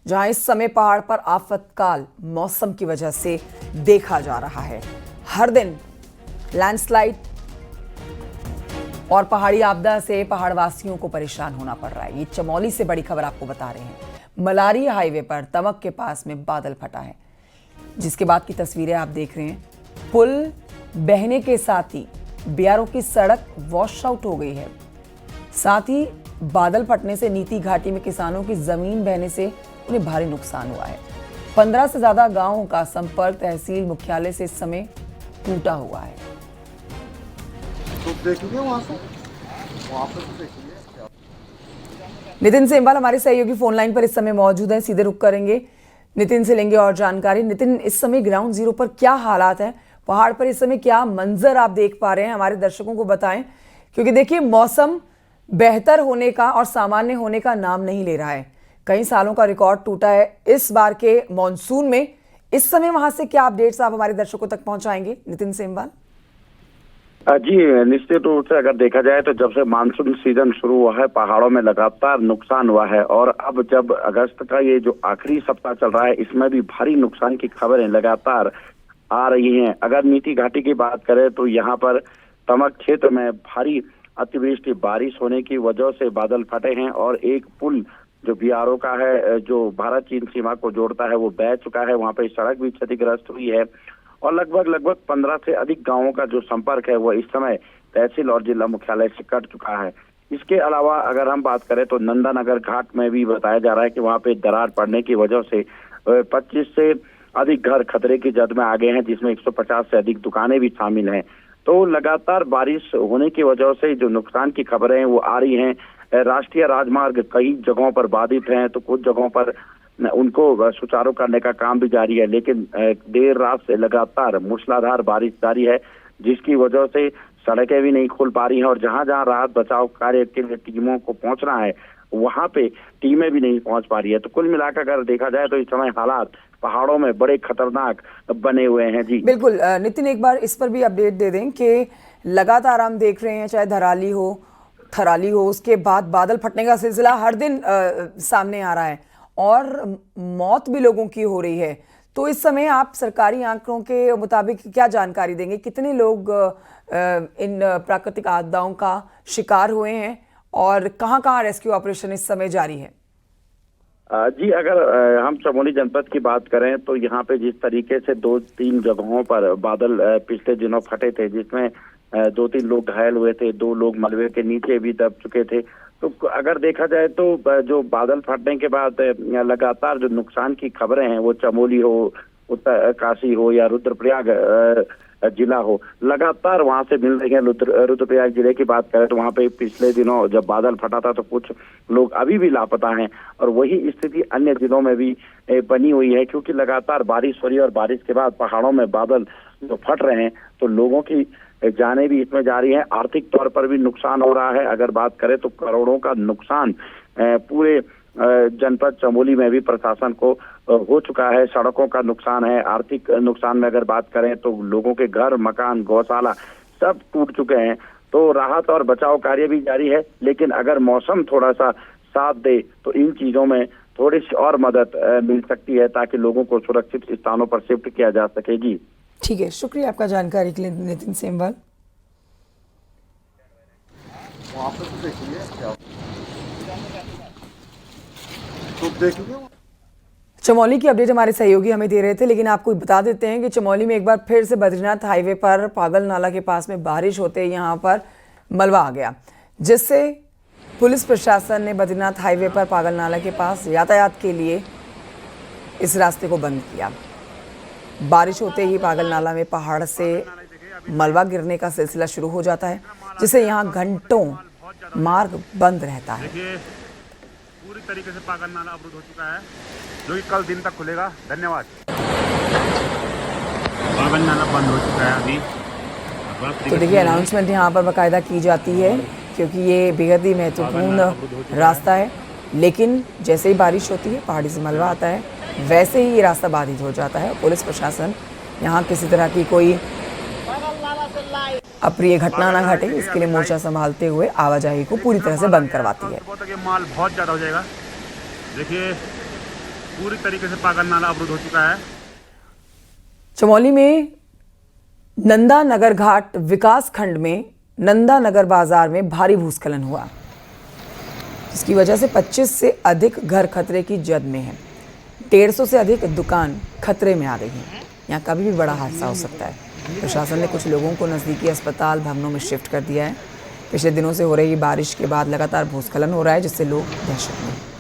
जहां इस समय पहाड़ पर आफतकाल मौसम की वजह से देखा जा रहा है। हर दिन लैंडस्लाइड और पहाड़ी आपदा से पहाड़वासियों को परेशान होना पड़ रहा है। ये चमोली से बड़ी खबर आपको बता रहे हैं। मलारी हाईवे पर तमक के पास में बादल फटा है, जिसके बाद की तस्वीरें आप देख रहे हैं। पुल बहने के साथ ही बीआरओ की सड़क वॉश आउट हो गई है। साथ ही बादल फटने से नीति घाटी में किसानों की जमीन बहने से उन्हें भारी नुकसान हुआ है। 15 से ज्यादा गांवों का संपर्क तहसील मुख्यालय से इस समय टूटा हुआ है। तो देखिए वहां से देखिए। नितिन सेमवाल हमारे सहयोगी फोन लाइन पर इस समय मौजूद हैं। सीधे रुक करेंगे, नितिन से लेंगे और जानकारी। नितिन, इस समय ग्राउंड जीरो पर क्या हालात हैं? पहाड़ पर इस समय क्या मंजर आप देख पा रहे हैं? हमारे दर्शकों को बताएं, क्योंकि देखिए मौसम बेहतर होने का और सामान्य होने का नाम नहीं ले रहा है। कई सालों का रिकॉर्ड टूटा है इस बार के मॉनसून में। इस समय वहां से क्या अपडेट्स आप हमारे दर्शकों तक पहुंचाएंगे, नितिन सेमवाल? जी, निश्चित रूप से अगर देखा जाए तो जब से मानसून सीजन शुरू हुआ है पहाड़ों में लगातार नुकसान हुआ है, और अब जब अगस्त का ये जो आखिरी सप्ताह चल रहा है इसमें भी भारी नुकसान की खबरें लगातार आ रही हैं। अगर नीति घाटी की बात करें तो यहाँ पर तमक क्षेत्र में भारी अतिवृष्टि बारिश होने की वजह से बादल फटे हैं, और एक पुल जो बीआरओ का है, जो भारत चीन सीमा को जोड़ता है, वो बह चुका है। वहाँ पे सड़क भी क्षतिग्रस्त हुई है, और लगभग 15 से अधिक गांवों का जो संपर्क है वो इस समय तहसील और जिला मुख्यालय से कट चुका है। इसके अलावा अगर हम बात करें तो नंदानगर घाट में भी बताया जा रहा है कि वहाँ पे दरार पड़ने की वजह से 25 से अधिक घर खतरे की जद में आ गए हैं, जिसमें 150 से अधिक दुकानें भी शामिल हैं। तो लगातार बारिश होने की वजह से जो नुकसान की खबरें हैं वो आ रही हैं। राष्ट्रीय राजमार्ग कई जगहों पर बाधित हैं, तो कुछ जगहों पर उनको सुचारू करने का काम भी जारी है, लेकिन देर रात से लगातार मूसलाधार बारिश जारी है, जिसकी वजह से सड़कें भी नहीं खुल पा रही हैं, और जहां जहां राहत बचाव कार्य के लिए टीमों को पहुंचना है वहां पे टीमें भी नहीं पहुंच पा रही है। तो कुल मिलाकर अगर देखा जाए तो इस समय हालात पहाड़ों में बड़े खतरनाक बने हुए हैं। जी बिल्कुल नितिन, एक बार इस पर भी अपडेट दे दें कि लगातार हम देख रहे हैं, चाहे थराली हो, उसके बाद बादल फटने का सिलसिला हर दिन सामने आ रहा है, और मौत भी लोगों की हो रही है। तो इस समय आप सरकारी आंकड़ों के मुताबिक क्या जानकारी देंगे? कितने लोग इन प्राकृतिक आपदाओं का शिकार हुए हैं, और कहां-कहां रेस्क्यू ऑपरेशन इस समय जारी है? जी, अगर हम चमोली जनपद की बात करें तो यहाँ पे जिस तरीके से 2-3 जगहों पर बादल पिछले दिनों फटे थे, जिसमें 2-3 लोग घायल हुए थे, 2 लोग मलबे के नीचे भी दब चुके थे। तो अगर देखा जाए तो जो बादल फटने के बाद लगातार जो नुकसान की खबरें हैं, वो चमोली हो, उत्तरकाशी हो या रुद्रप्रयाग जिला हो, लगातार वहां से मिल रही है। रुद्रप्रयाग जिले की बात करें तो वहां पे पिछले दिनों जब बादल फटा था तो कुछ लोग अभी भी लापता हैं, और वही स्थिति अन्य जिलों में भी बनी हुई है, क्योंकि लगातार बारिश हो रही है, और बारिश के बाद पहाड़ों में बादल जो फट रहे हैं तो लोगों की जाने भी इसमें जा रही है। आर्थिक तौर पर भी नुकसान हो रहा है। अगर बात करें तो करोड़ों का नुकसान पूरे जनपद चमोली में भी प्रशासन को हो चुका है। सड़कों का नुकसान है। आर्थिक नुकसान में अगर बात करें तो लोगों के घर, मकान, गौशाला सब टूट चुके हैं। तो राहत और बचाव कार्य भी जारी है, लेकिन अगर मौसम थोड़ा सा साथ दे तो इन चीजों में थोड़ी सी और मदद मिल सकती है, ताकि लोगों को सुरक्षित स्थानों पर शिफ्ट किया जा सके। जी ठीक है, शुक्रिया आपका जानकारी के लिए नितिन सेमवाल। चमोली की अपडेट हमारे सहयोगी हमें दे रहे थे, लेकिन आपको बता देते हैं कि चमोली में एक बार फिर से बद्रीनाथ हाईवे पर पागल नाला के पास में बारिश होते ही यहाँ पर मलबा आ गया, जिससे पुलिस प्रशासन ने बद्रीनाथ हाईवे पर पागल नाला के पास यातायात के लिए इस रास्ते को बंद किया। बारिश होते ही पागल नाला में पहाड़ से मलबा गिरने का सिलसिला शुरू हो जाता है, जिससे यहाँ घंटों मार्ग बंद रहता है। पूरी तरीके से पागल नाला अवरुद्ध हो चुका है, जो कि कल दिन तक खुलेगा। धन्यवाद। पागल नाला बंद हो चुका है अभी। तो देखिए अनाउंसमेंट यहाँ पर बाकायदा की जाती है, क्योंकि ये बेहद ही महत्वपूर्ण रास्ता है, लेकिन जैसे ही बारिश होती है, पहाड़ी से मलबा आता है, वैसे ही ये रास्ता बाधित हो जाता है। पुलिस प्रशासन यहाँ किसी तरह की कोई अप्रिय घटना ना घटे, इसके लिए मोर्चा संभालते हुए आवाजाही को पूरी तरह से बंद करवाती है। माल बहुत ज़्यादा हो जाएगा। देखिए पूरी तरीके से पागल नाला अवरुद्ध हो चुका है। चमोली में नंदा नगर घाट विकास खंड में नंदा नगर बाजार में भारी भूस्खलन हुआ, जिसकी वजह से 25 से अधिक घर खतरे की जद में हैं। 150 से अधिक दुकान खतरे में आ गई हैं। यहाँ कभी भी बड़ा हादसा हो सकता है। प्रशासन ने कुछ लोगों को नज़दीकी अस्पताल भवनों में शिफ्ट कर दिया है। पिछले दिनों से हो रही बारिश के बाद लगातार भूस्खलन हो रहा है, जिससे लोग दहशत में हैं।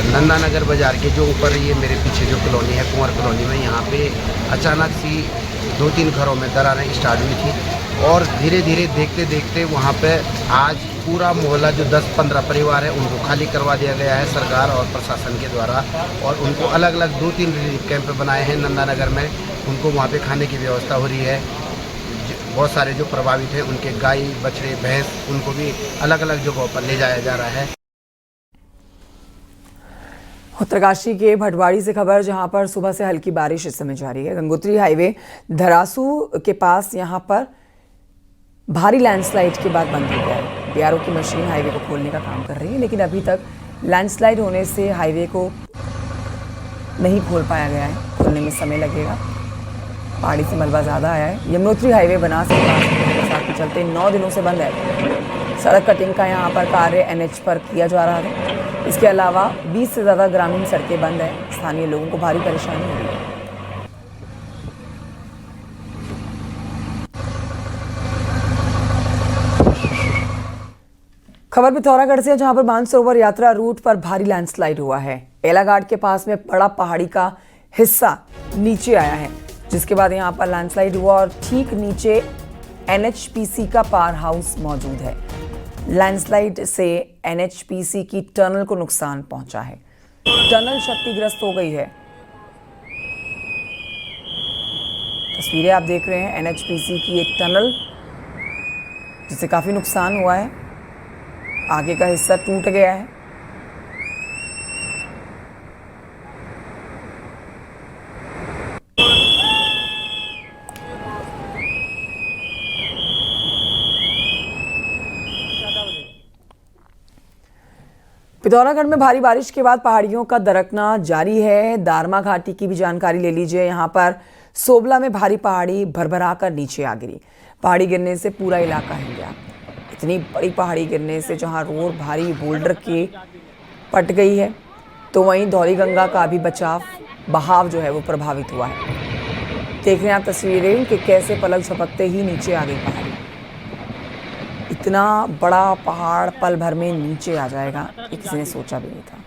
नंदा नगर बाज़ार के जो ऊपर ये मेरे पीछे जो कॉलोनी है कुंवर कॉलोनी में, यहाँ पे अचानक सी 2-3 घरों में दरारें स्टार्ट हुई थी और धीरे धीरे देखते देखते वहाँ पे आज पूरा मोहल्ला जो 10-15 परिवार है उनको खाली करवा दिया गया है सरकार और प्रशासन के द्वारा, और उनको अलग अलग 2-3 रिलीफ कैंप बनाए हैं नंदा नगर में। उनको वहाँ पे खाने की व्यवस्था हो रही है। बहुत सारे जो प्रभावित हैं उनके गाय बछड़े भैंस उनको भी अलग अलग जगहों पर ले जाया जा रहा है। उत्तरकाशी के भटवाड़ी से खबर, जहां पर सुबह से हल्की बारिश इस समय जारी है। गंगोत्री हाईवे धरासू के पास यहां पर भारी लैंडस्लाइड के बाद बंद हो गया है। बीआरओ की मशीन हाईवे को खोलने का काम कर रही है, लेकिन अभी तक लैंडस्लाइड होने से हाईवे को नहीं खोल पाया गया है। खोलने में समय लगेगा। पहाड़ी से मलबा ज़्यादा आया है। यमुनोत्री हाईवे बनास के पास बरसात के चलते 9 दिनों से बंद है। सड़क कटिंग का यहाँ पर कार्य एनएच पर किया जा रहा है। इसके अलावा 20 से ज़्यादा ग्रामीण सड़कें बंद हैं। स्थानीय लोगों को भारी परेशानी हो रही है। खबर पिथौरागढ़ से, जहां पर मानसरोवर यात्रा रूट पर भारी लैंडस्लाइड हुआ है। एलाघाट के पास में बड़ा पहाड़ी का हिस्सा नीचे आया है, जिसके बाद यहां पर लैंडस्लाइड हुआ और ठीक नीचे एनएचपीसी का पावर हाउस मौजूद है। लैंडस्लाइड से एनएचपीसी की टनल को नुकसान पहुंचा है। टनल क्षतिग्रस्त हो गई है। तस्वीरें आप देख रहे हैं एनएचपीसी की एक टनल, जिसे काफी नुकसान हुआ है। आगे का हिस्सा टूट गया है। पिथौरागढ़ में भारी बारिश के बाद पहाड़ियों का दरकना जारी है। दारमा घाटी की भी जानकारी ले लीजिए। यहाँ पर सोबला में भारी पहाड़ी भरभरा कर नीचे आ गिरी। पहाड़ी गिरने से पूरा इलाका हिल गया। इतनी बड़ी पहाड़ी गिरने से जहाँ रोड भारी बोल्डर के पट गई है, तो वहीं धौली गंगा का भी बहाव जो है वो प्रभावित हुआ है। देख रहे हैं आप तस्वीरें कि कैसे पलक झपकते ही नीचे आ गई पहाड़ी। इतना बड़ा पहाड़ पल भर में नीचे आ जाएगा, ये किसी ने सोचा भी नहीं था।